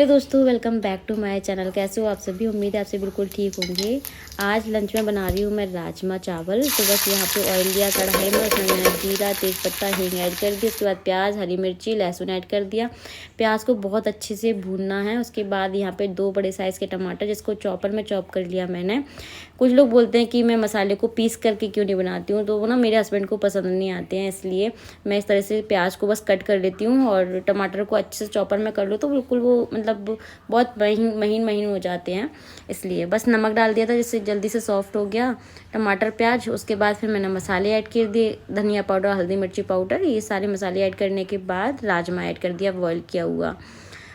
दोस्तों, welcome back to my channel. कैसे हो आप सभी? उम्मीद है आपसे बिल्कुल ठीक होंगे। आज लंच में बना रही हूँ मैं राजमा चावल। तो बस यहाँ पे ऑयल लिया कढ़ाई में, उसमें मैंने जीरा, तेज़पत्ता, हींग ऐड कर दिया। उसके बाद प्याज, हरी मिर्ची, लहसुन ऐड कर दिया। प्याज को बहुत अच्छे से भूनना है। उसके बाद यहाँ पे 2 बड़े साइज़ के टमाटर, जिसको चॉपर में चॉप कर लिया मैंने। कुछ लोग बोलते हैं कि मैं मसाले को पीस करके क्यों नहीं बनाती हूँ, तो वो ना मेरे हस्बैंड को पसंद नहीं आते हैं, इसलिए मैं इस तरह से प्याज को बस कट कर लेती हूँ और टमाटर को अच्छे से चॉपर में कर लो तो बिल्कुल वो मतलब बहुत महीन महीन महीन हो जाते हैं। इसलिए बस नमक डाल दिया था जिससे जल्दी से सॉफ्ट हो गया टमाटर प्याज। उसके बाद फिर मैंने मसाले ऐड कर दिए, धनिया पाउडर, हल्दी मिर्ची पाउडर, ये सारे मसाले ऐड करने के बाद राजमा ऐड कर दिया बॉयल किया हुआ।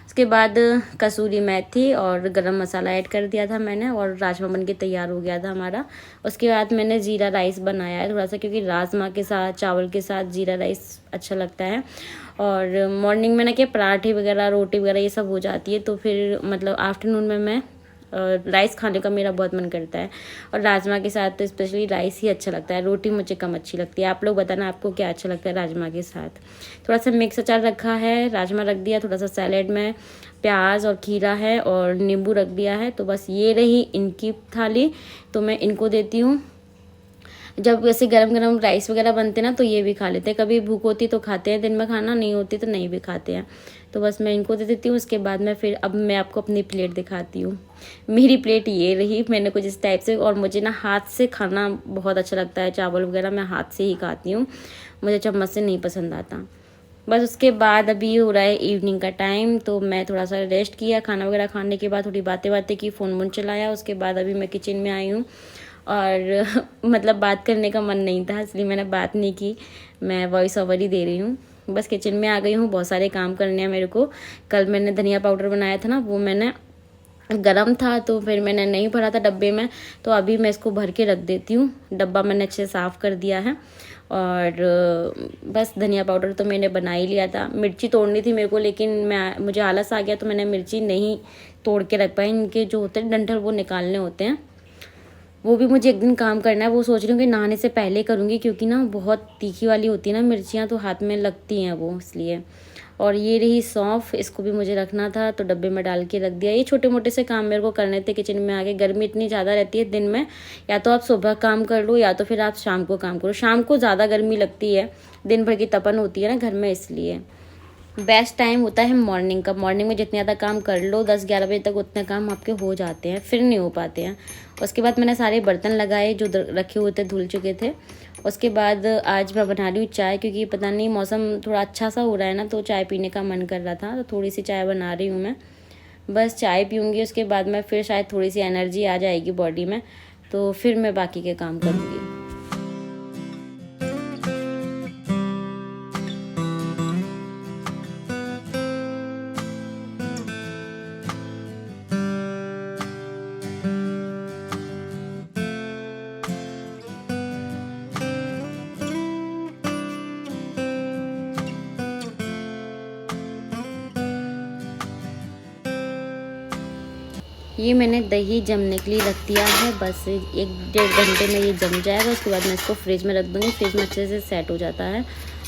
उसके बाद कसूरी मेथी और गरम मसाला ऐड कर दिया था मैंने और राजमा बन के तैयार हो गया था हमारा। उसके बाद मैंने ज़ीरा राइस बनाया है थोड़ा सा, क्योंकि राजमा के साथ चावल के साथ ज़ीरा राइस अच्छा लगता है। और मॉर्निंग में ना क्या पराठे वगैरह रोटी वगैरह ये सब हो जाती है, तो फिर मतलब आफ्टरनून में मैं राइस खाने का मेरा बहुत मन करता है। और राजमा के साथ तो स्पेशली राइस ही अच्छा लगता है, रोटी मुझे कम अच्छी लगती है। आप लोग बताना आपको क्या अच्छा लगता है राजमा के साथ। थोड़ा सा मिक्स अचार रखा है, राजमा रख दिया, थोड़ा सा सैलेड में प्याज और खीरा है और नींबू रख दिया है। तो बस ये रही इनकी थाली, तो मैं इनको देती हूँ। जब वैसे गरम गरम राइस वगैरह बनते ना तो ये भी खा लेते हैं, कभी भूख होती तो खाते हैं, दिन में खाना नहीं होती तो नहीं भी खाते हैं। तो बस मैं इनको दे देती हूँ। उसके बाद में फिर अब मैं आपको अपनी प्लेट दिखाती हूँ। मेरी प्लेट ये रही, मैंने कुछ इस टाइप से। और मुझे ना हाथ से खाना बहुत अच्छा लगता है, चावल वगैरह मैं हाथ से ही खाती हूँ, मुझे चम्मच से नहीं पसंद आता। बस उसके बाद अभी हो रहा है इवनिंग का टाइम, तो मैं थोड़ा सा रेस्ट किया, खाना वगैरह खाने के बाद थोड़ी बातें बातें की, फ़ोन वोन चलाया। उसके बाद अभी मैं किचन में आई हूँ और मतलब बात करने का मन नहीं था, इसलिए मैंने बात नहीं की, मैं वॉइस ओवर ही दे रही हूँ। बस किचन में आ गई हूँ, बहुत सारे काम करने हैं मेरे को। कल मैंने धनिया पाउडर बनाया था ना, वो मैंने गरम था तो फिर मैंने नहीं भरा था डब्बे में, तो अभी मैं इसको भर के रख देती हूँ। डब्बा मैंने अच्छे से साफ़ कर दिया है। और बस धनिया पाउडर तो मैंने बना ही लिया था। मिर्ची तोड़नी थी मेरे को, लेकिन मुझे आलस आ गया तो मैंने मिर्ची नहीं तोड़ के रख पाई। इनके जो होते हैं डंठल वो निकालने होते हैं, वो भी मुझे एक दिन काम करना है। वो सोच रही हूँ कि नहाने से पहले करूँगी, क्योंकि ना बहुत तीखी वाली होती है ना मिर्चियाँ, तो हाथ में लगती हैं वो, इसलिए। और ये रही सौंफ, इसको भी मुझे रखना था तो डब्बे में डाल के रख दिया। ये छोटे मोटे से काम मेरे को करने थे किचन में आके। गर्मी इतनी ज़्यादा रहती है दिन में, या तो आप सुबह काम कर लो या तो फिर आप शाम को काम करो। शाम को ज़्यादा गर्मी लगती है, दिन भर की तपन होती है ना घर में, इसलिए। बेस्ट टाइम होता है मॉर्निंग का। मॉर्निंग में जितने ज़्यादा काम कर लो 10-11 बजे तक, उतने काम आपके हो जाते हैं, फिर नहीं हो पाते हैं। उसके बाद मैंने सारे बर्तन लगाए जो रखे हुए थे, धुल चुके थे। उसके बाद आज मैं बना रही हूँ चाय, क्योंकि पता नहीं मौसम थोड़ा अच्छा सा हो रहा है ना, तो चाय पीने का मन कर रहा था, तो थोड़ी सी चाय बना रही हूँ मैं। बस चाय पीऊँगी, उसके बाद में फिर शायद थोड़ी सी एनर्जी आ जाएगी बॉडी में, तो फिर मैं बाकी के काम करूँगी। ये मैंने दही जमने के लिए रख दिया है, बस 1-1.5 घंटे में ये जम जाएगा। उसके बाद मैं इसको फ्रिज में रख दूँगी, फ्रिज में अच्छे से सेट हो जाता है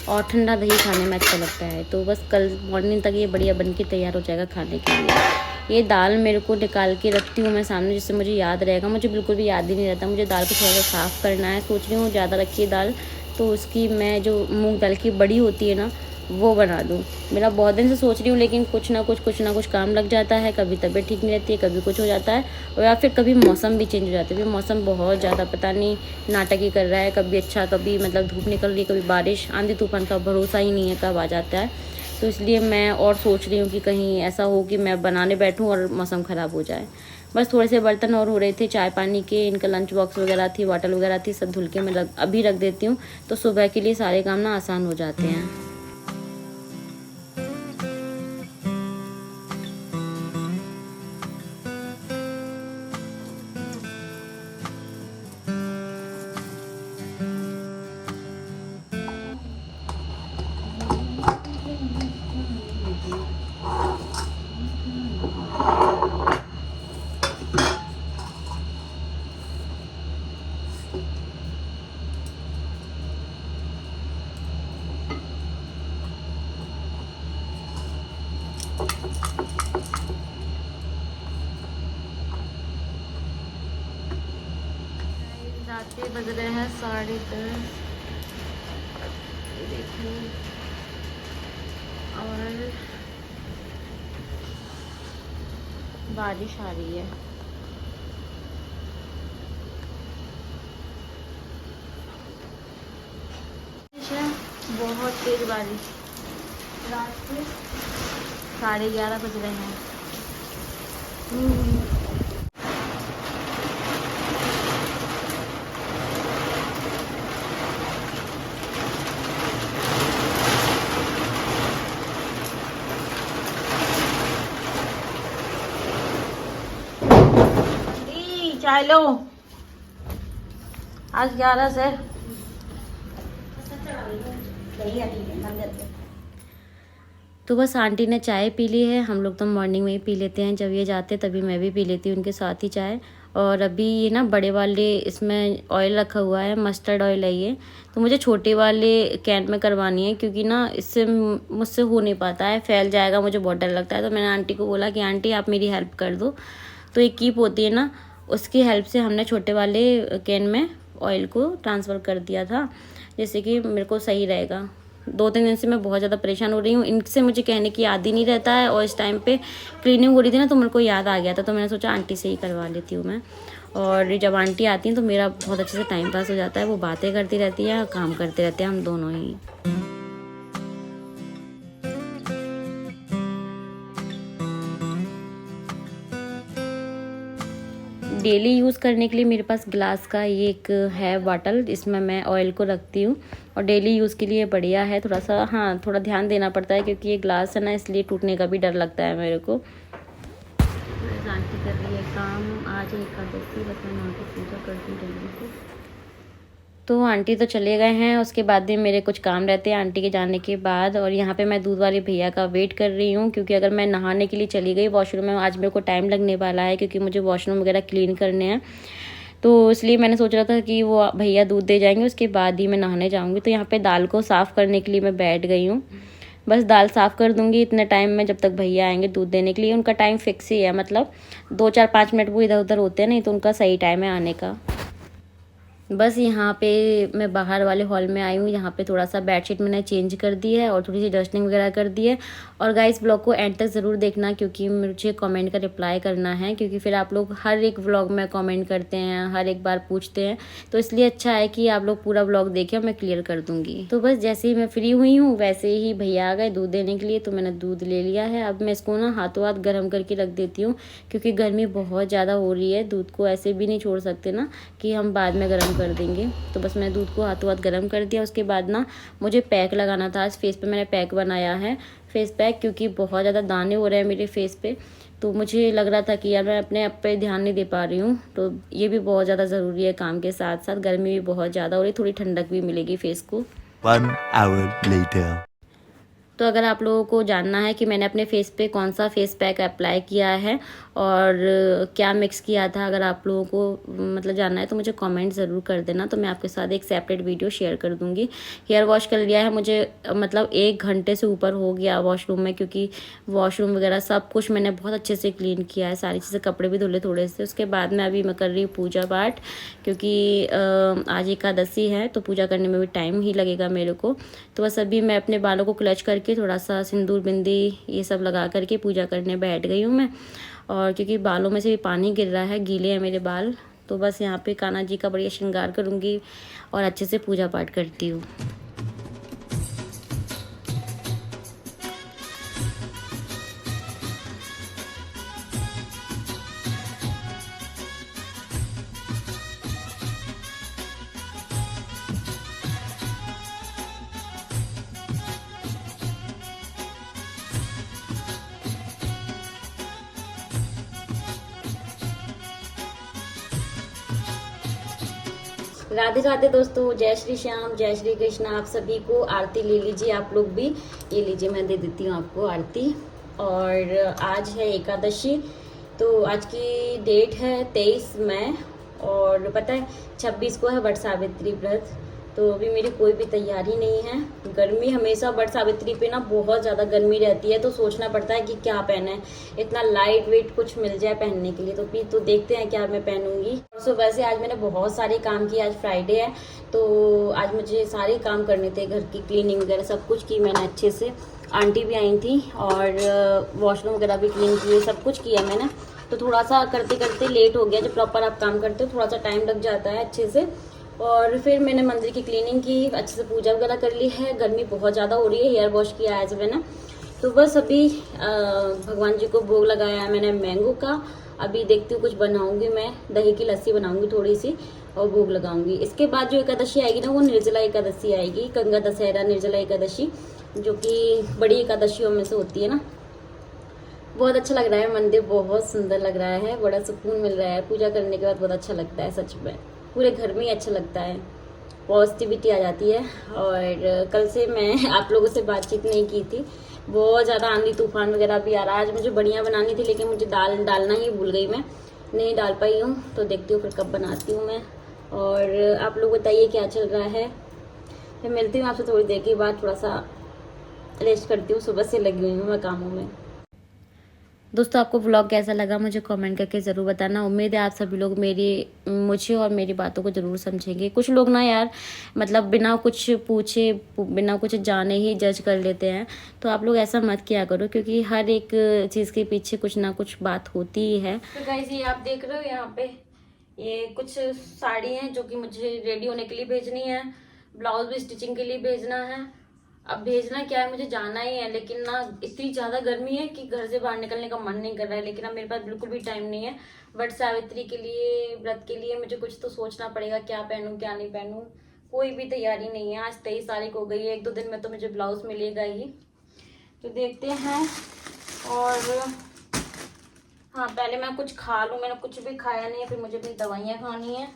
और ठंडा दही खाने में अच्छा लगता है। तो बस कल मॉर्निंग तक ये बढ़िया बन के तैयार हो जाएगा खाने के लिए। ये दाल मेरे को निकाल के रखती हूँ मैं सामने, जिससे मुझे याद रहेगा। मुझे बिल्कुल भी याद ही नहीं रहता, मुझे दाल को थोड़ा सा साफ़ करना है। सोच रही हूँ ज़्यादा रखी है दाल, तो उसकी मैं जो मूँग दाल की बड़ी होती है ना, वो बना दूँ। मेरा बहुत दिन से सोच रही हूँ, लेकिन कुछ ना कुछ काम लग जाता है। कभी तबीयत ठीक नहीं रहती है, कभी कुछ हो जाता है, और या फिर कभी मौसम भी चेंज हो जाता है। अभी मौसम बहुत ज़्यादा पता नहीं नाटक ही कर रहा है, कभी अच्छा कभी मतलब धूप निकल रही है, कभी बारिश, आंधी तूफान का भरोसा ही नहीं है कब आ जाता है। तो इसलिए मैं और सोच रही हूँ कि कहीं ऐसा हो कि मैं बनाने बैठूँ और मौसम ख़राब हो जाए। बस थोड़े से बर्तन और हो रहे थे चाय पानी के, इनका लंच बॉक्स वगैरह थी, बॉटल वगैरह थी, सब धुल के मैं अभी रख देती हूँ, तो सुबह के लिए सारे काम ना आसान हो जाते हैं। रात के बज रहे हैं 10:30। देखो और बारिश आ रही है। बहुत तेज बारिश। रात के 11:30 बज रहे हैं। चाय लो। आज 11 से तो बस आंटी ने चाय पी ली है। हम लोग तो मॉर्निंग में ही पी लेते हैं, जब ये जाते तभी मैं भी पी लेती हूँ उनके साथ ही चाय। और अभी ये ना बड़े वाले इसमें ऑयल रखा हुआ है, मस्टर्ड ऑयल है ये, तो मुझे छोटे वाले कैन में करवानी है क्योंकि ना इससे मुझसे हो नहीं पाता है, फैल जाएगा, मुझे बहुत डर लगता है। तो मैंने आंटी को बोला कि आंटी आप मेरी हेल्प कर दो। तो एक कीप होती है ना, उसकी हेल्प से हमने छोटे वाले कैन में ऑयल को ट्रांसफ़र कर दिया था, जैसे कि मेरे को सही रहेगा। 2-3 दिन से मैं बहुत ज़्यादा परेशान हो रही हूँ, इनसे मुझे कहने की याद ही नहीं रहता है। और इस टाइम पे क्लीनिंग हो रही थी ना, तो मेरे को याद आ गया था, तो मैंने सोचा आंटी से ही करवा लेती हूँ मैं। और जब आंटी आती हैं तो मेरा बहुत अच्छे से टाइम पास हो जाता है। वो बातें करती रहती है, काम करते रहते हैं हम दोनों ही। डेली यूज़ करने के लिए मेरे पास ग्लास का ये एक है बॉटल, इसमें मैं ऑयल को रखती हूँ और डेली यूज़ के लिए बढ़िया है। थोड़ा सा थोड़ा ध्यान देना पड़ता है क्योंकि ये ग्लास है ना, इसलिए टूटने का भी डर लगता है मेरे को। आंटी कर रही है काम। आज एकादशी, बस मैं आंटी पूजा करती जल्दी से। तो आंटी तो चले गए हैं, उसके बाद भी मेरे कुछ काम रहते हैं आंटी के जाने के बाद। और यहाँ पे मैं दूध वाले भैया का वेट कर रही हूँ क्योंकि अगर मैं नहाने के लिए चली गई वॉशरूम में, आज मेरे को टाइम लगने वाला है क्योंकि मुझे वॉशरूम वगैरह क्लीन करने हैं। तो इसलिए मैंने सोच रहा था कि वो भैया दूध दे जाएंगे, उसके बाद ही मैं नहाने जाऊँगी। तो यहाँ पर दाल को साफ़ करने के लिए मैं बैठ गई हूँ। बस दाल साफ़ कर दूँगी इतने टाइम में, जब तक भैया आएंगे दूध देने के लिए। उनका टाइम फिक्स ही है, मतलब 2-4-5 मिनट वो इधर उधर होते हैं, नहीं तो उनका सही टाइम है आने का। बस यहाँ पे मैं बाहर वाले हॉल में आई हूँ। यहाँ पे थोड़ा सा बेडशीट मैंने चेंज कर दी है और थोड़ी सी डस्टिंग वगैरह कर दी है। और गाइस ब्लॉग को एंड तक ज़रूर देखना क्योंकि मुझे कमेंट का रिप्लाई करना है, क्योंकि फिर आप लोग हर एक व्लॉग में कमेंट करते हैं, हर एक बार पूछते हैं, तो इसलिए अच्छा है कि आप लोग पूरा व्लॉग देखें और मैं क्लियर कर दूँगी। तो बस जैसे ही मैं फ्री हुई हूँ वैसे ही भैया आ गए दूध देने के लिए, तो मैंने दूध ले लिया है। अब मैं इसको ना हाथों हाथ गर्म करके रख देती हूँ क्योंकि गर्मी बहुत ज़्यादा हो रही है। दूध को ऐसे भी नहीं छोड़ सकते ना कि हम बाद में गर्म कर देंगे। तो बस मैं दूध को हाथों हाथ गर्म कर दिया। उसके बाद ना मुझे पैक लगाना था। आज फेस पे मैंने पैक बनाया है, फेस पैक, क्योंकि बहुत ज़्यादा दाने हो रहे हैं मेरे फेस पे। तो मुझे लग रहा था कि यार मैं अपने आप पे ध्यान नहीं दे पा रही हूँ, तो ये भी बहुत ज़्यादा ज़रूरी है काम के साथ साथ। गर्मी भी बहुत ज़्यादा हो रही, थोड़ी ठंडक भी मिलेगी फेस को। 1 hour later. तो अगर आप लोगों को जानना है कि मैंने अपने फेस पे कौन सा फेस पैक अप्लाई किया है और क्या मिक्स किया था, अगर आप लोगों को मतलब जानना है तो मुझे कमेंट ज़रूर कर देना, तो मैं आपके साथ एक सेपरेट वीडियो शेयर कर दूंगी। हेयर वॉश कर लिया है मुझे, मतलब 1 घंटे से ऊपर हो गया वॉशरूम में, क्योंकि वॉशरूम वगैरह सब कुछ मैंने बहुत अच्छे से क्लीन किया है, सारी चीज़ें, कपड़े भी धुले थोड़े से। उसके बाद में अभी मैं कर रही हूँ पूजा पाठ, क्योंकि आज एकादशी है तो पूजा करने में भी टाइम ही लगेगा मेरे को। तो बस अभी मैं अपने बालों को क्लच करके थोड़ा सा सिंदूर बिंदी ये सब लगा करके पूजा करने बैठ गई हूँ मैं। और क्योंकि बालों में से भी पानी गिर रहा है, गीले हैं मेरे बाल, तो बस यहाँ पे कान्हा जी का बढ़िया श्रृंगार करूँगी और अच्छे से पूजा पाठ करती हूँ। राधे राधे दोस्तों, जय श्री श्याम, जय श्री कृष्ण। आप सभी को आरती ले लीजिए, आप लोग भी ये लीजिए, मैं दे देती हूँ आपको आरती। और आज है एकादशी, तो आज की डेट है 23 मई और पता है 26 को है वट सावित्री व्रत। तो अभी मेरी कोई भी तैयारी नहीं है। गर्मी हमेशा वट सावित्री पे ना बहुत ज़्यादा गर्मी रहती है, तो सोचना पड़ता है कि क्या पहने, इतना लाइट वेट कुछ मिल जाए पहनने के लिए। तो फिर तो देखते हैं क्या मैं पहनूंगी। सो वैसे आज मैंने बहुत सारे काम किए, आज फ्राइडे है तो आज मुझे सारे काम करने थे, घर की क्लीनिंग वगैरह सब कुछ की मैंने अच्छे से। आंटी भी आई थी और वॉशरूम वगैरह भी क्लीन किए, सब कुछ किया मैंने। तो थोड़ा सा करते करते लेट हो गया। जब प्रॉपर आप काम करते हो थोड़ा सा टाइम लग जाता है अच्छे से। और फिर मैंने मंदिर की क्लीनिंग की, अच्छे से पूजा वगैरह कर ली है। गर्मी बहुत ज़्यादा हो रही है, हेयर वॉश किया आज मैंने। तो बस अभी भगवान जी को भोग लगाया है मैंने मैंगो का। अभी देखती हूँ कुछ बनाऊंगी मैं, दही की लस्सी बनाऊंगी थोड़ी सी और भोग लगाऊंगी। इसके बाद जो एकादशी आएगी ना वो निर्जला एकादशी आएगी, गंगा दशहरा निर्जला एकादशी, जो कि बड़ी एकादशियों में से होती है ना। बहुत अच्छा लग रहा है, मंदिर बहुत सुंदर लग रहा है, बड़ा सुकून मिल रहा है। पूजा करने के बाद बहुत अच्छा लगता है, सच में पूरे घर में ही अच्छा लगता है, पॉजिटिविटी आ जाती है। और कल से मैं आप लोगों से बातचीत नहीं की थी, बहुत ज़्यादा आंधी तूफान वगैरह भी आ रहा है। आज मुझे बढ़िया बनानी थी लेकिन मुझे दाल डालना ही भूल गई, मैं नहीं डाल पाई हूँ। तो देखती हूँ फिर कब बनाती हूँ मैं। और आप लोग बताइए क्या चल रहा है। फिर मिलती हूँ आपसे थोड़ी देर के बाद, थोड़ा सा रेस्ट करती हूँ, सुबह से लगी हुई हूँ मैं कामों में। दोस्तों आपको व्लॉग कैसा लगा मुझे कमेंट करके ज़रूर बताना। उम्मीद है आप सभी लोग मुझे और मेरी बातों को ज़रूर समझेंगे। कुछ लोग ना यार मतलब बिना कुछ पूछे बिना कुछ जाने ही जज कर लेते हैं, तो आप लोग ऐसा मत किया करो, क्योंकि हर एक चीज़ के पीछे कुछ ना कुछ बात होती ही है। तो गाइस ये आप देख रहे हो यहाँ पे ये कुछ साड़ी हैं जो कि मुझे रेडी होने के लिए भेजनी है, ब्लाउज भी स्टिचिंग के लिए भेजना है। अब भेजना क्या है, मुझे जाना ही है, लेकिन ना इतनी ज्यादा गर्मी है कि घर से बाहर निकलने का मन नहीं कर रहा है। लेकिन अब मेरे पास बिल्कुल भी टाइम नहीं है। बट सावित्री के लिए, व्रत के लिए मुझे कुछ तो सोचना पड़ेगा, क्या पहनूं क्या नहीं पहनूं। कोई भी तैयारी नहीं है। आज 23 तारीख हो गई है, 1-2 दिन में तो मुझे ब्लाउज मिलेगा ही, तो देखते हैं। और हाँ पहले मैं कुछ खा लूँ, मैंने कुछ भी खाया नहीं है, फिर मुझे अपनी दवाइयाँ खानी है।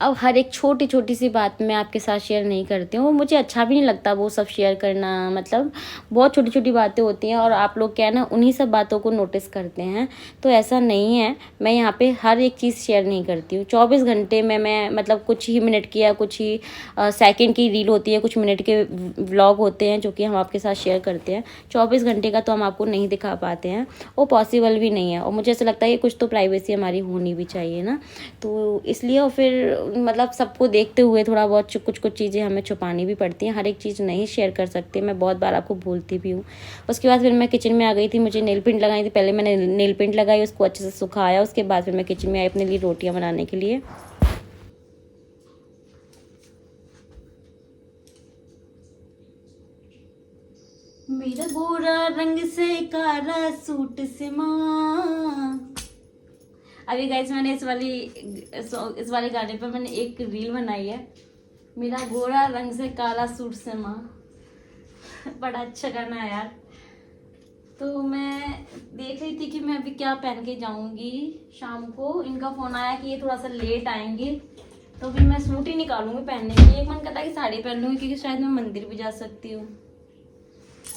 अब हर एक छोटी छोटी सी बात मैं आपके साथ शेयर नहीं करती हूँ, मुझे अच्छा भी नहीं लगता वो सब शेयर करना। मतलब बहुत छोटी छोटी बातें होती हैं और आप लोग क्या है ना उन्हीं सब बातों को नोटिस करते हैं। तो ऐसा नहीं है, मैं यहाँ पे हर एक चीज़ शेयर नहीं करती हूँ। 24 घंटे में मैं मतलब कुछ ही मिनट की या कुछ ही सेकंड की रील होती है, कुछ मिनट के व्लॉग होते हैं जो कि हम आपके साथ शेयर करते हैं। 24 घंटे का तो हम आपको नहीं दिखा पाते हैं, वो पॉसिबल भी नहीं है। और मुझे ऐसा लगता है कि कुछ तो प्राइवेसी हमारी होनी भी चाहिए ना, तो इसलिए। और फिर मतलब सबको देखते हुए थोड़ा बहुत कुछ कुछ चीज़ें हमें छुपानी भी पड़ती हैं, हर एक चीज़ नहीं शेयर कर सकते। मैं बहुत बार आपको बोलती भी हूँ। उसके बाद फिर मैं किचन में आ गई थी, मुझे नेल पेंट लगाई थी। पहले मैंने नेल पेंट लगाई, उसको अच्छे से सुखाया, उसके बाद फिर मैं किचन में आई अपने लिए रोटियाँ बनाने के लिए। मेरा गोरा रंग से काला सूट से माँ। अभी गाइस मैंने इस वाले गाने पर मैंने एक रील बनाई है, मेरा गोरा रंग से काला सूट से माँ। बड़ा अच्छा गाना है यार। तो मैं देख रही थी कि मैं अभी क्या पहन के जाऊंगी शाम को। इनका फोन आया कि ये थोड़ा सा लेट आएंगे, तो फिर मैं सूट ही निकालूंगी पहनने के लिए। एक मन करता है कि साड़ी पहन लूंगी, क्योंकि शायद मैं मंदिर भी जा सकती हूँ।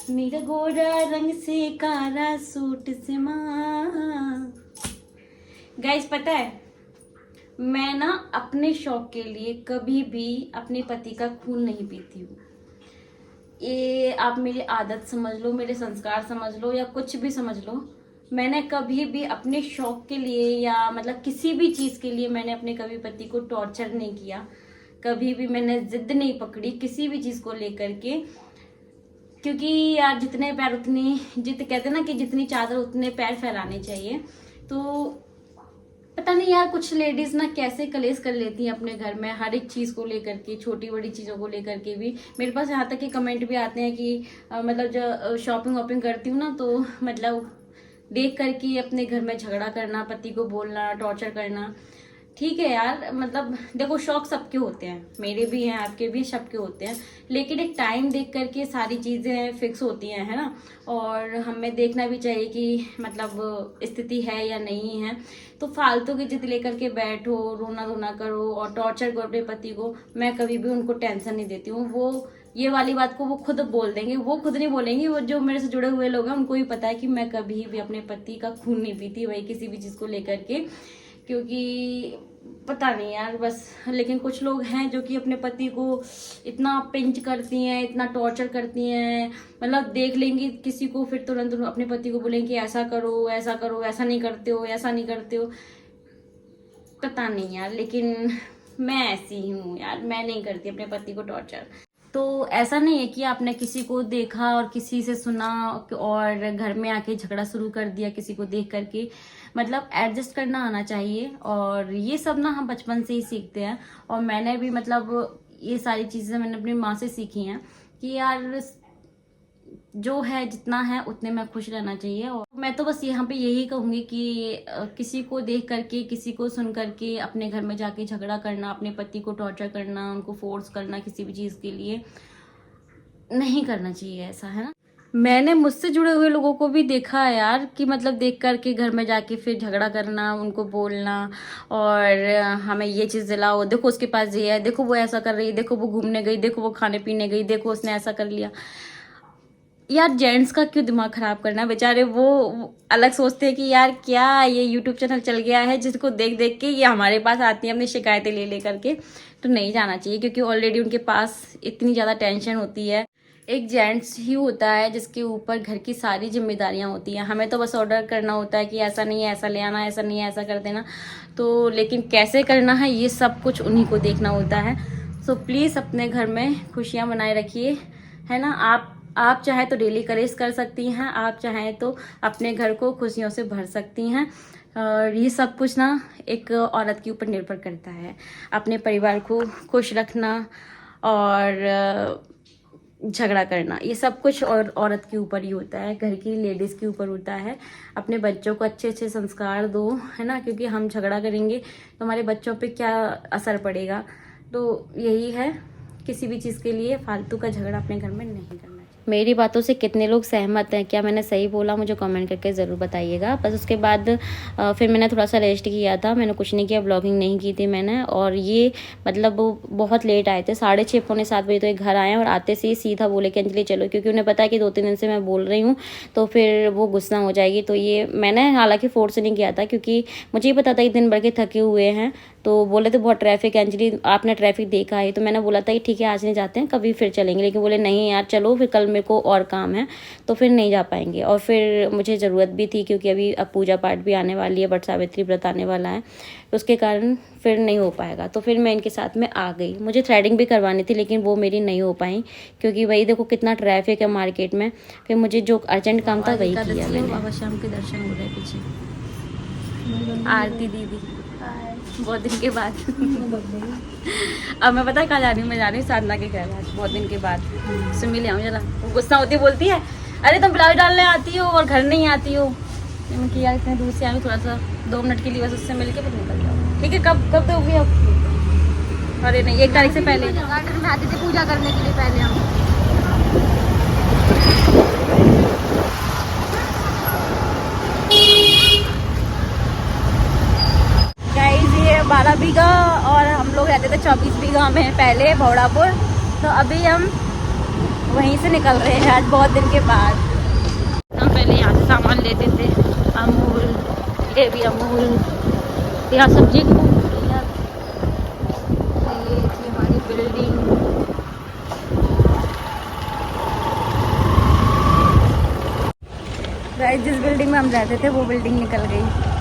मेरा गोरा रंग से काला सूट से माँ। गाइस पता है मैं ना अपने शौक के लिए कभी भी अपने पति का खून नहीं पीती हूँ। ये आप मेरी आदत समझ लो, मेरे संस्कार समझ लो, या कुछ भी समझ लो। मैंने कभी भी अपने शौक के लिए या मतलब किसी भी चीज़ के लिए मैंने अपने कभी पति को टॉर्चर नहीं किया। कभी भी मैंने जिद नहीं पकड़ी किसी भी चीज़ को लेकर के, क्योंकि यार जितने पैर उतनी कहते हैं ना कि जितनी चादर उतने पैर फैलाने चाहिए। तो पता नहीं यार कुछ लेडीज ना कैसे कलेश कर लेती हैं अपने घर में, हर एक चीज़ को लेकर के, छोटी बड़ी चीज़ों को लेकर के भी। मेरे पास यहाँ तक कि कमेंट भी आते हैं कि मतलब जब शॉपिंग वॉपिंग करती हूँ ना, तो मतलब देख करके अपने घर में झगड़ा करना, पति को बोलना, टॉर्चर करना। ठीक है यार, मतलब देखो शौक सबके होते हैं, मेरे भी हैं, आपके भी, सबके होते हैं, लेकिन एक टाइम देख करके सारी चीज़ें फिक्स होती हैं, है ना। और हमें देखना भी चाहिए कि मतलब स्थिति है या नहीं है। तो फालतू की जिद लेकर के बैठो, रोना धोना करो और टॉर्चर करो अपने पति को, मैं कभी भी उनको टेंशन नहीं देती हूँ। वो ये वाली बात को वो खुद बोल देंगे, वो खुद नहीं बोलेंगे, वो जो मेरे से जुड़े हुए लोग हैं उनको भी पता है कि मैं कभी भी अपने पति का खून नहीं पीती, वही किसी भी चीज़ को लेकर के। क्योंकि पता नहीं यार बस। लेकिन कुछ लोग हैं जो कि अपने पति को इतना पिंच करती हैं, इतना टॉर्चर करती हैं, मतलब देख लेंगी किसी को फिर तुरंत अपने पति को बोलेंगे कि ऐसा करो ऐसा करो, ऐसा नहीं करते हो, ऐसा नहीं करते हो। पता नहीं यार, लेकिन मैं ऐसी हूँ यार, मैं नहीं करती अपने पति को टॉर्चर। तो ऐसा नहीं है कि आपने किसी को देखा और किसी से सुना और घर में आके झगड़ा शुरू कर दिया किसी को देख करके। मतलब एडजस्ट करना आना चाहिए, और ये सब ना हम बचपन से ही सीखते हैं। और मैंने भी मतलब ये सारी चीज़ें मैंने अपनी माँ से सीखी हैं कि यार जो है जितना है उतने में खुश रहना चाहिए। और मैं तो बस यहाँ पे यही कहूँगी कि किसी को देख करके, किसी को सुन करके अपने घर में जाके झगड़ा करना, अपने पति को टॉर्चर करना, उनको फोर्स करना किसी भी चीज़ के लिए नहीं करना चाहिए, ऐसा है ना। मैंने मुझसे जुड़े हुए लोगों को भी देखा है यार कि मतलब देख करके घर में जाके फिर झगड़ा करना, उनको बोलना और हमें ये चीज़ दिलाओ, देखो उसके पास ये है, देखो वो ऐसा कर रही है, देखो वो घूमने गई, देखो वो खाने पीने गई, देखो उसने ऐसा कर लिया। यार जेंट्स का क्यों दिमाग खराब करना, बेचारे वो अलग सोचते हैं कि यार क्या ये यूट्यूब चैनल चल गया है जिसको देख देख के ये हमारे पास आती हैं अपनी शिकायतें ले ले करके। तो नहीं जाना चाहिए, क्योंकि ऑलरेडी उनके पास इतनी ज़्यादा टेंशन होती है। एक जेंट्स ही होता है जिसके ऊपर घर की सारी जिम्मेदारियां होती हैं। हमें तो बस ऑर्डर करना होता है कि ऐसा नहीं है ऐसा ले आना, ऐसा नहीं है ऐसा कर देना। तो लेकिन कैसे करना है ये सब कुछ उन्हीं को देखना होता है। सो प्लीज़ अपने घर में खुशियाँ बनाए रखिए, है ना। आप चाहे तो डेली करेज कर सकती हैं, आप चाहें तो अपने घर को खुशियों से भर सकती हैं। और ये सब कुछ ना एक औरत के ऊपर निर्भर करता है, अपने परिवार को खुश रखना और झगड़ा करना, ये सब कुछ और औरत के ऊपर ही होता है, घर की लेडीज़ के ऊपर होता है। अपने बच्चों को अच्छे अच्छे संस्कार दो, है ना, क्योंकि हम झगड़ा करेंगे तो हमारे बच्चों पे क्या असर पड़ेगा। तो यही है, किसी भी चीज़ के लिए फालतू का झगड़ा अपने घर में नहीं करना। मेरी बातों से कितने लोग सहमत हैं, क्या मैंने सही बोला मुझे कमेंट करके ज़रूर बताइएगा। बस उसके बाद फिर मैंने थोड़ा सा रेस्ट किया था, मैंने कुछ नहीं किया, ब्लॉगिंग नहीं की थी मैंने। और ये मतलब बहुत लेट आए थे, 6:30 पौने 7 बजे तो एक घर आए और आते से ही सीधा बोले कि अंजलि चलो, क्योंकि उन्हें पता है कि 2-3 दिन से मैं बोल रही हूँ तो फिर वो गुस्सा हो जाएगी। तो ये मैंने हालाँकि फोर्स नहीं किया था, क्योंकि मुझे ही पता था कि दिन भर के थके हुए हैं। तो बोले थे बहुत ट्रैफिक है अंजलि, आपने ट्रैफिक देखा है। तो मैंने बोला था कि ठीक है आज नहीं जाते हैं, कभी फिर चलेंगे। लेकिन बोले नहीं यार चलो, फिर कल मेरे को और काम है तो फिर नहीं जा पाएंगे। और फिर मुझे ज़रूरत भी थी, क्योंकि अभी अब पूजा पाठ भी आने वाली है, वट सावित्री व्रत आने वाला है, तो उसके कारण फिर नहीं हो पाएगा। तो फिर मैं इनके साथ में आ गई। मुझे थ्रेडिंग भी करवानी थी लेकिन वो मेरी नहीं हो पाई, क्योंकि वही देखो कितना ट्रैफिक है मार्केट में। फिर मुझे जो अर्जेंट काम था वही किया मैंने। बाबा शाम के दर्शन हो रहे पीछे, आरती दीदी बहुत दिन के बाद। अब मैं पता है कहाँ जा रही हूँ, मैं जा रही हूँ साधना के घर आज बहुत दिन के बाद। सुमी ले आऊँ जरा, वो गुस्सा होती बोलती है अरे तुम ब्लाउज डालने आती हो और घर नहीं आती हो। मैंने किया इतने दूर से आई हूँ, थोड़ा सा 2 मिनट के लिए बस उससे मिल के फिर निकल जाओ। ठीक है, कब दोगी अब? अरे नहीं 1 तारीख से पहले आती थी पूजा करने के लिए पहले हम। ये 12 बीघा और हम लोग रहते थे 24 बीघा में पहले भौड़ापुर। तो अभी हम वहीं से निकल रहे हैं आज बहुत दिन के बाद। हम पहले यहाँ से सामान लेते थे, अमूल, ये भी अमूल, यहाँ सब्जी की ये थी हमारी बिल्डिंग। जिस बिल्डिंग में हम रहते थे वो बिल्डिंग निकल गई।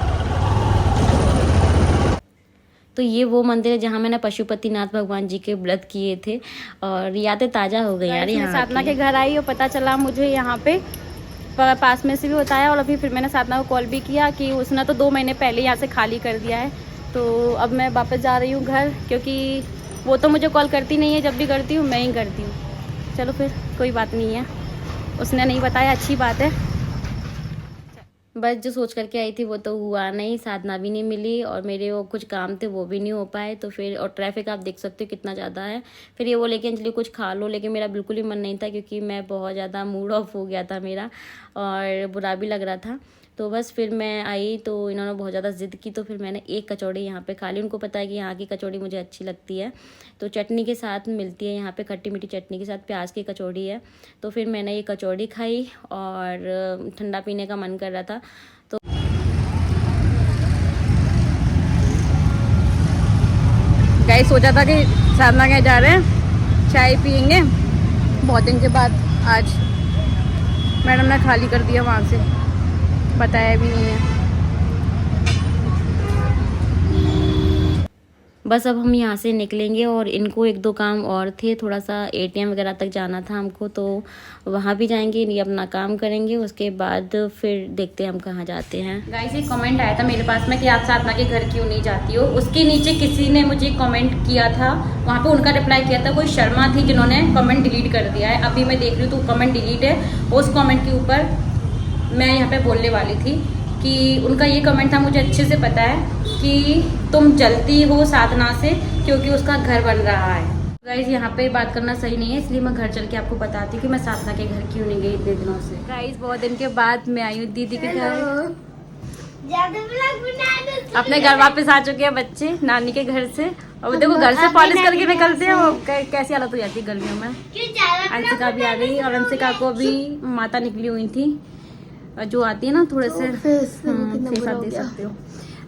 तो ये वो मंदिर है जहाँ मैंने पशुपतिनाथ भगवान जी के व्रत किए थे और यादें ताज़ा हो गई यार। यहाँ साधना के घर आई और पता चला मुझे यहाँ पे पास में से भी बताया, और अभी फिर मैंने साधना को कॉल भी किया कि उसने तो 2 महीने पहले यहाँ से खाली कर दिया है। तो अब मैं वापस जा रही हूँ घर, क्योंकि वो तो मुझे कॉल करती नहीं है, जब भी करती हूँ मैं ही करती हूँ। चलो फिर कोई बात नहीं है, उसने नहीं बताया, अच्छी बात है। बस जो सोच करके आई थी वो तो हुआ नहीं, साधना भी नहीं मिली और मेरे वो कुछ काम थे वो भी नहीं हो पाए। तो फिर और ट्रैफिक आप देख सकते हो कितना ज़्यादा है। फिर ये बोले कि अंजलि कुछ खा लो, लेकिन मेरा बिल्कुल ही मन नहीं था, क्योंकि मैं बहुत ज़्यादा मूड ऑफ हो गया था मेरा और बुरा भी लग रहा था। तो बस फिर मैं आई तो इन्होंने बहुत ज़्यादा ज़िद की, तो फिर मैंने एक कचौड़ी यहाँ पे खा ली। उनको पता है कि यहाँ की कचौड़ी मुझे अच्छी लगती है, तो चटनी के साथ मिलती है यहाँ पे, खट्टी मीठी चटनी के साथ प्याज की कचौड़ी है। तो फिर मैंने ये कचौड़ी खाई और ठंडा पीने का मन कर रहा था। तो गाइस सोचा था कि साधना के जा रहे हैं, चाय पियेंगे बहुत दिन के बाद। आज मैडम ने खाली कर दिया वहाँ से, बताया भी नहीं है। बस अब हम यहाँ से निकलेंगे और इनको एक दो काम और थे, थोड़ा सा एटीएम वगैरह तक जाना था हमको, तो वहाँ भी जाएंगे, ये अपना काम करेंगे, उसके बाद फिर देखते हैं हम कहाँ जाते हैं। गाइस एक कमेंट आया था मेरे पास में कि आप साधना के घर क्यों नहीं जाती हो। उसके नीचे किसी ने मुझे कमेंट किया था, वहाँ पे उनका रिप्लाई किया था, कोई शर्मा थी जिन्होंने कमेंट डिलीट कर दिया है। अभी मैं देख रही हूँ तो कमेंट डिलीट है। उस कमेंट के ऊपर मैं यहाँ पे बोलने वाली थी कि उनका ये कमेंट था, मुझे अच्छे से पता है कि तुम जलती हो साधना से क्योंकि उसका घर बन रहा है। गाइज यहाँ पे बात करना सही नहीं है, इसलिए मैं घर चल के आपको बताती हूँ कि मैं साधना के घर क्यों नहीं गई इतने दिनों से। गाइज बहुत दिन के बाद मैं आई हूँ दीदी के घर। अपने घर वापस आ चुके हैं बच्चे नानी के घर से। और देखो घर से पॉलिश करके निकलते हैं, वो कैसी हालत हो जाती है गर्मियों में। अंशिका भी आ गई और अंशिका को भी माता निकली हुई थी, जो आती है ना थोड़े से फेस आप दे सकते हो।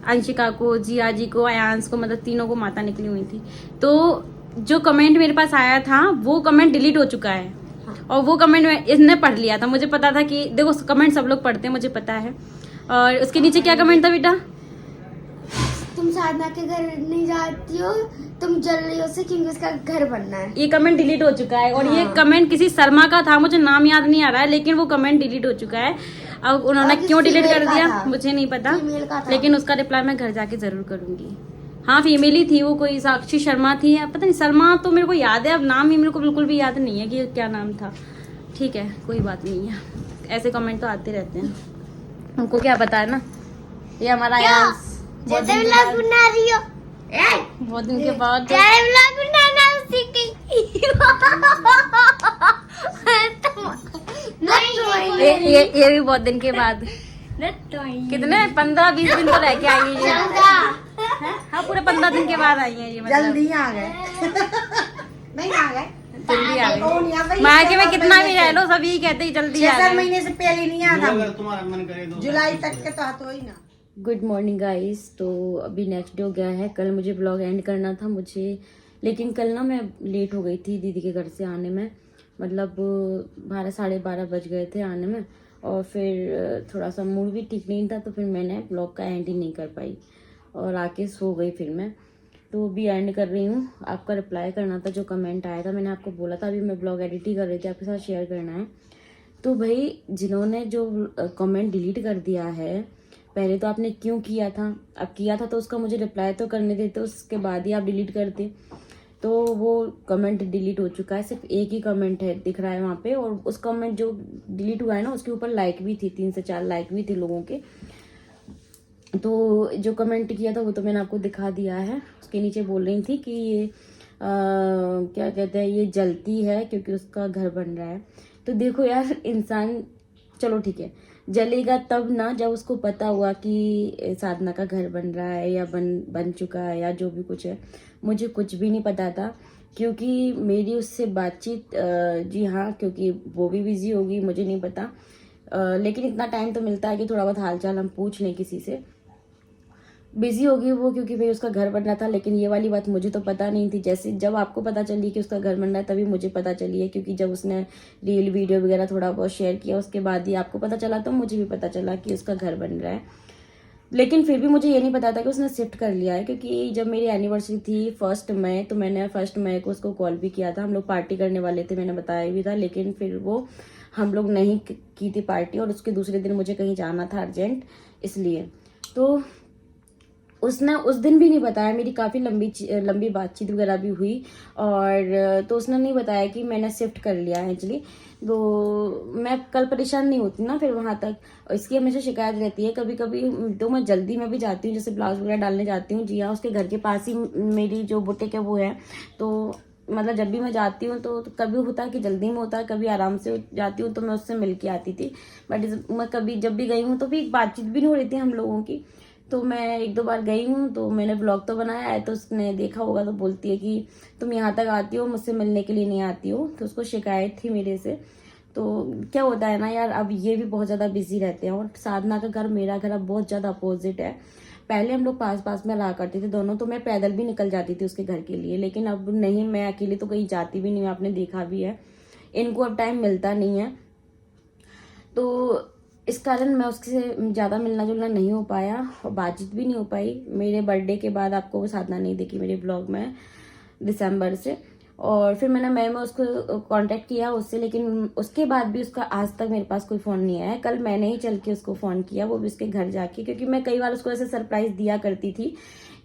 अंशिका को, जिया जी को, अयांश को, मतलब तीनों को माता निकली हुई थी। तो जो कमेंट मेरे पास आया था वो कमेंट डिलीट हो चुका है। और वो कमेंट इसने पढ़ लिया था। मुझे पता था कि देखो कमेंट सब लोग पढ़ते हैं, मुझे पता है। और उसके नीचे क्या कमेंट था बेटा? तुम साधना के घर नहीं जाती हो, तुम जल रही हो उससे क्योंकि उसका घर बनना है। ये कमेंट डिलीट हो चुका है। और ये कमेंट किसी शर्मा का था, मुझे नाम याद नहीं आ रहा है, लेकिन वो कमेंट डिलीट हो चुका है। अब उन्होंने क्यों डिलीट कर दिया मुझे नहीं पता, लेकिन उसका रिप्लाई मैं घर जाके जरूर करूंगी। हाँ फीमेल ही थी वो, कोई साक्षी शर्मा थी, पता नहीं शर्मा तो मेरे को याद है, अब नाम ही मेरे को बिल्कुल भी याद नहीं है कि क्या नाम था। ठीक है कोई बात नहीं है, ऐसे कमेंट तो आते रहते हैं, हमको क्या पता है ना। ये हमारा बहुत दिन के बाद ये भी बहुत दिन के बाद, कितने 15-20 दिन तो रह के आई है। हाँ पूरे 15 दिन के बाद आई है ये, मतलब जल्दी आ गए। नहीं आ गए, जल्दी आ गए। मायके में कितना भी रह लो सभी यही कहते ही जल्दी आ गए। 6 महीने से पहले नहीं आना, अगर तुम्हारा मन करे तो जुलाई तक के तो ही ना। Good morning guys. तो अभी नेक्स्ट डे हो गया है। कल मुझे ब्लॉग एंड करना था मुझे, लेकिन कल ना मैं लेट हो गई थी दीदी के घर से आने में, मतलब 12-12:30 बज गए थे आने में। और फिर थोड़ा सा मूड भी ठीक नहीं था, तो फिर मैंने ब्लॉग का एंड ही नहीं कर पाई और आके सो गई फिर मैं। तो अभी एंड कर रही हूँ। आपका रिप्लाई करना था जो कमेंट आया था, मैंने आपको बोला था अभी मैं ब्लॉग एडिट ही कर रही थी, आपके साथ शेयर करना है। तो भाई जिन्होंने जो कमेंट डिलीट कर दिया है, पहले तो आपने क्यों किया था? अब किया था तो उसका मुझे रिप्लाई तो करने देते, उसके बाद ही आप डिलीट करते। तो वो कमेंट डिलीट हो चुका है, सिर्फ एक ही कमेंट है दिख रहा है वहाँ पे। और उस कमेंट जो डिलीट हुआ है ना, उसके ऊपर लाइक भी थी, 3 से 4 लाइक भी थे लोगों के। तो जो कमेंट किया था वो तो मैंने आपको दिखा दिया है। उसके नीचे बोल रही थी कि ये क्या कहते हैं, ये जलती है क्योंकि उसका घर बन रहा है। तो देखो यार इंसान, चलो ठीक है जलेगा तब ना जब उसको पता हुआ कि साधना का घर बन रहा है या बन चुका है या जो भी कुछ है। मुझे कुछ भी नहीं पता था क्योंकि मेरी उससे बातचीत जी हाँ, क्योंकि वो भी बिजी होगी, मुझे नहीं पता। लेकिन इतना टाइम तो मिलता है कि थोड़ा बहुत हालचाल हम पूछ लें किसी से। बिजी होगी वो क्योंकि भाई उसका घर बन रहा था, लेकिन ये वाली बात मुझे तो पता नहीं थी। जैसे जब आपको पता चली कि उसका घर बन रहा है तभी मुझे पता चली है, क्योंकि जब उसने रील वीडियो वगैरह थोड़ा बहुत शेयर किया उसके बाद ही आपको पता चला, तो मुझे भी पता चला कि उसका घर बन रहा है। लेकिन फिर भी मुझे ये नहीं पता था कि उसने शिफ्ट कर लिया है, क्योंकि जब मेरी एनिवर्सरी थी 1 मई, तो मैंने 1 मई को उसको कॉल भी किया था। हम लोग पार्टी करने वाले थे, मैंने बताया भी था, लेकिन फिर वो हम लोग नहीं की थी पार्टी। और उसके दूसरे दिन मुझे कहीं जाना था अर्जेंट, इसलिए तो उसने उस दिन भी नहीं बताया। मेरी काफ़ी लंबी बातचीत वगैरह भी हुई, और तो उसने नहीं बताया कि मैंने शिफ्ट कर लिया है एक्चुअली। तो मैं कल परेशान नहीं होती ना फिर वहाँ तक, इसकी हमेशा शिकायत रहती है। कभी कभी तो मैं जल्दी में भी जाती हूँ, जैसे ब्लाउज वगैरह डालने जाती हूँ। जी हाँ, उसके घर के पास ही मेरी जो बुटीक है वो है। तो मतलब जब भी मैं जाती हूँ तो कभी होता है कि जल्दी में होता है, कभी आराम से जाती हूँ, तो मैं उससे मिल के आती थी। बट मैं कभी जब भी गई हूँ तो भी बातचीत भी नहीं हो रही थी हम लोगों की। तो मैं 1-2 बार गई हूँ, तो मैंने ब्लॉग तो बनाया है, तो उसने देखा होगा, तो बोलती है कि तुम यहाँ तक आती हो, मुझसे मिलने के लिए नहीं आती हो। तो उसको शिकायत थी मेरे से। तो क्या होता है ना यार, अब ये भी बहुत ज़्यादा बिजी रहते हैं। और साधना का घर मेरा घर अब बहुत ज़्यादा अपोजिट है। पहले हम लोग पास पास में रहा करते थे दोनों, तो मैं पैदल भी निकल जाती थी उसके घर के लिए, लेकिन अब नहीं, मैं अकेले तो कहीं जाती भी नहीं हूँ, आपने देखा भी है। इनको अब टाइम मिलता नहीं है, तो इस कारण मैं उससे ज़्यादा मिलना जुलना नहीं हो पाया और बातचीत भी नहीं हो पाई। मेरे बर्थडे के बाद आपको वो साधना नहीं देखी मेरे ब्लॉग में दिसंबर से, और फिर मैंने मई में उसको कांटेक्ट किया उससे, लेकिन उसके बाद भी उसका आज तक मेरे पास कोई फ़ोन नहीं आया। कल मैंने ही चल के उसको फ़ोन किया, वो भी उसके घर जाके, क्योंकि मैं कई बार उसको ऐसे सरप्राइज़ दिया करती थी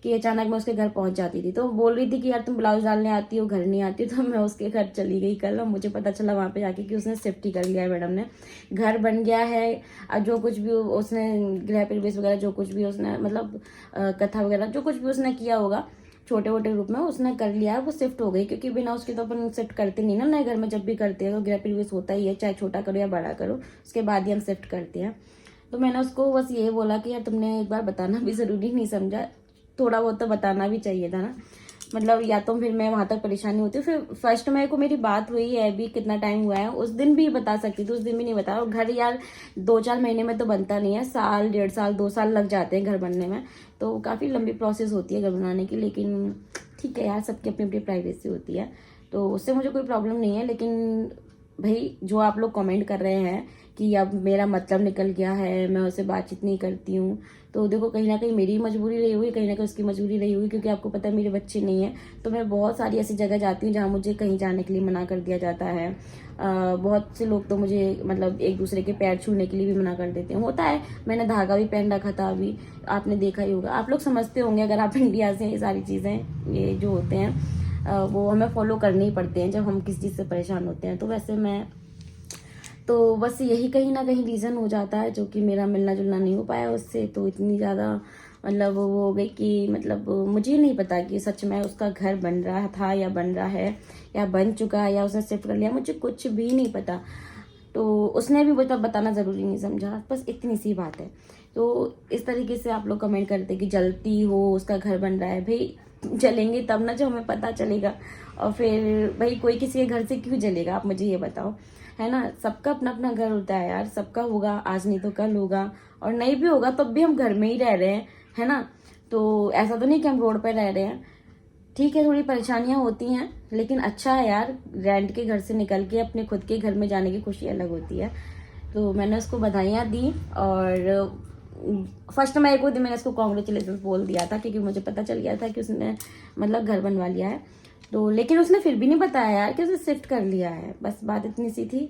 कि अचानक मैं उसके घर पहुंच जाती थी। तो वो बोल रही थी कि यार तुम ब्लाउज डालने आती हो, घर नहीं आती, तो मैं उसके घर चली गई कल, और मुझे पता चला वहाँ पे जाके कि उसने शिफ्ट ही कर लिया है मैडम ने, घर बन गया है। और जो कुछ भी उसने गृह प्रवेश वगैरह जो कुछ भी उसने मतलब कथा वगैरह जो कुछ भी उसने किया होगा छोटे मोटे रूप में उसने कर लिया है, वो शिफ्ट हो गई, क्योंकि बिना उसके तो अपन शिफ्ट करते नहीं ना नए घर में। जब भी करते हैं तो गृह प्रवेश होता ही है, चाहे छोटा करो या बड़ा करो, उसके बाद ही हम शिफ्ट करते हैं। तो मैंने उसको बस ये बोला कि यार तुमने एक बार बताना भी ज़रूरी नहीं समझा, थोड़ा बहुत तो बताना भी चाहिए था ना, मतलब या तो फिर मैं वहां तक परेशानी होती। फिर फर्स्ट मई को मेरी बात हुई है, अभी कितना टाइम हुआ है, उस दिन भी बता सकती थी, उस दिन भी नहीं बताया। और घर यार 2-4 महीने में तो बनता नहीं है, साल 1.5 साल 2 साल लग जाते हैं घर बनने में, तो काफ़ी लंबी प्रोसेस होती है घर बनाने की। लेकिन ठीक है यार, सबकी अपनी अपनी प्राइवेसी होती है, तो उससे मुझे कोई प्रॉब्लम नहीं है। लेकिन भाई जो आप लोग कमेंट कर रहे हैं कि अब मेरा मतलब निकल गया है, मैं उससे बातचीत नहीं करती हूँ, तो देखो कहीं ना कहीं मेरी मजबूरी रही होगी, कहीं ना कहीं उसकी मजबूरी रही होगी, क्योंकि आपको पता है मेरे बच्चे नहीं है। तो मैं बहुत सारी ऐसी जगह जाती हूँ जहाँ मुझे कहीं जाने के लिए मना कर दिया जाता है। बहुत से लोग तो मुझे मतलब एक दूसरे के पैर छूने के लिए भी मना कर देते हैं, होता है। मैंने धागा भी पहन रखा था, अभी आपने देखा ही होगा, आप लोग समझते होंगे अगर आप इंडिया से। ये सारी चीज़ें ये जो होते हैं वो हमें फॉलो करने ही पड़ते हैं जब हम किसी चीज़ से परेशान होते हैं। तो वैसे मैं तो बस यही कहीं ना कहीं रीज़न हो जाता है जो कि मेरा मिलना जुलना नहीं हो पाया उससे। तो इतनी ज़्यादा मतलब वो हो गई कि मतलब मुझे नहीं पता कि सच में उसका घर बन रहा था या बन रहा है या बन चुका है या उसने शिफ्ट कर लिया, मुझे कुछ भी नहीं पता। तो उसने भी मतलब बताना ज़रूरी नहीं समझा, बस इतनी सी बात है। तो इस तरीके से आप लोग कमेंट करते कि जलती हो, उसका घर बन रहा है। भाई जलेंगे तब ना जब हमें पता चलेगा, और फिर भाई कोई किसी के घर से क्यों जलेगा, आप मुझे ये बताओ, है ना। सबका अपना अपना घर होता है यार, सबका होगा, आज नहीं तो कल होगा, और नहीं भी होगा तब भी हम घर में ही रह रहे हैं, है ना। तो ऐसा तो नहीं कि हम रोड पर रह रहे हैं। ठीक है, थोड़ी परेशानियां होती हैं, लेकिन अच्छा है यार, रेंट के घर से निकल के अपने खुद के घर में जाने की खुशी अलग होती है। तो मैंने उसको बधाइयाँ दी, और फर्स्ट मई को मैंने उसको कॉन्ग्रेचुलेशन बोल दिया था, क्योंकि मुझे पता चल गया था कि उसने मतलब घर बनवा लिया है। तो लेकिन उसने फिर भी नहीं बताया यार कि उसने शिफ्ट कर लिया है, बस बात इतनी सी थी।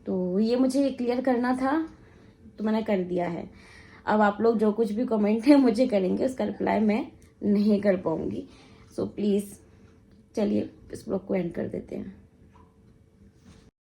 तो ये मुझे क्लियर करना था, तो मैंने कर दिया है। अब आप लोग जो कुछ भी कमेंट है मुझे करेंगे, उसका रिप्लाई मैं नहीं कर पाऊंगी। सो प्लीज़ चलिए इस ब्लॉग को एंड कर देते हैं।